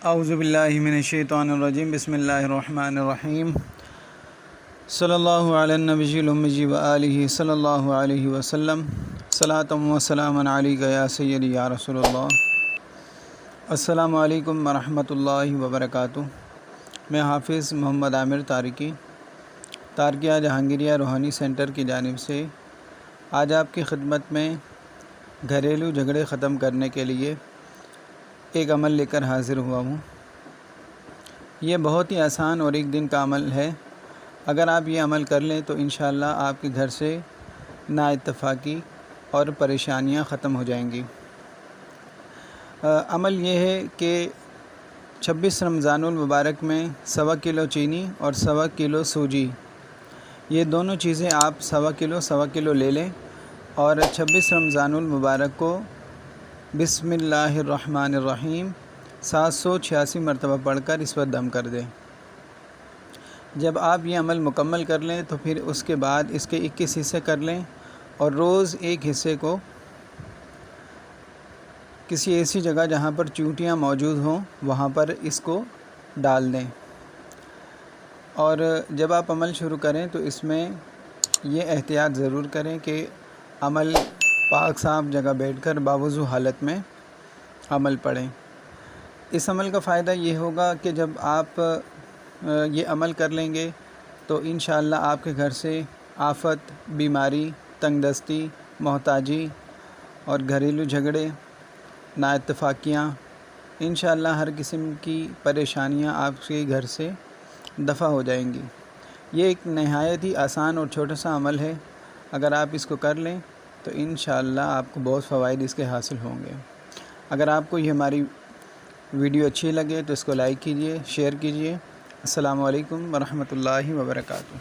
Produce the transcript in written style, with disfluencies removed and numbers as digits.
اعوذ باللہ من الشیطان الرجیم بسم اللہ الرحمن الرحیم صلی اللہ علی النبی الأمی وآلہ صلی اللہ علیہ وسلم صلاۃ و سلام علیک یا سیدی یا رسول اللہ۔ السلام علیکم ورحمۃ اللہ وبرکاتہ۔ میں حافظ محمد عامر تارکیہ جہانگیریہ روحانی سینٹر کی جانب سے آج آپ کی خدمت میں گھریلو جھگڑے ختم کرنے کے لیے ایک عمل لے کر حاضر ہوا ہوں۔ یہ بہت ہی آسان اور ایک دن کا عمل ہے۔ اگر آپ یہ عمل کر لیں تو انشاءاللہ آپ کے گھر سے نا اتفاقی اور پریشانیاں ختم ہو جائیں گی۔ عمل یہ ہے کہ 26 رمضان المبارک میں 1.25 کلو چینی اور 1.25 کلو سوجی، یہ دونوں چیزیں آپ 1.25 کلو لے لیں اور 26 رمضان المبارک کو بسم اللہ الرحمن الرحیم 786 مرتبہ پڑھ کر اس پر دم کر دیں۔ جب آپ یہ عمل مکمل کر لیں تو پھر اس کے بعد اس کے 21 حصے کر لیں اور روز ایک حصے کو کسی ایسی جگہ جہاں پر چیونٹیاں موجود ہوں وہاں پر اس کو ڈال دیں۔ اور جب آپ عمل شروع کریں تو اس میں یہ احتیاط ضرور کریں کہ عمل پاک صاف جگہ بیٹھ کر باوضو حالت میں عمل پڑھیں۔ اس عمل کا فائدہ یہ ہوگا کہ جب آپ یہ عمل کر لیں گے تو انشاءاللہ آپ کے گھر سے آفت، بیماری، تنگ دستی، محتاجی اور گھریلو جھگڑے، نا اتفاقیاں، انشاءاللہ ہر قسم کی پریشانیاں آپ کے گھر سے دفع ہو جائیں گی۔ یہ ایک نہایت ہی آسان اور چھوٹا سا عمل ہے۔ اگر آپ اس کو کر لیں تو انشاءاللہ آپ کو بہت فوائد اس کے حاصل ہوں گے۔ اگر آپ کو یہ ہماری ویڈیو اچھی لگے تو اس کو لائک کیجئے، شیئر کیجئے۔ السلام علیکم ورحمۃ اللہ وبرکاتہ۔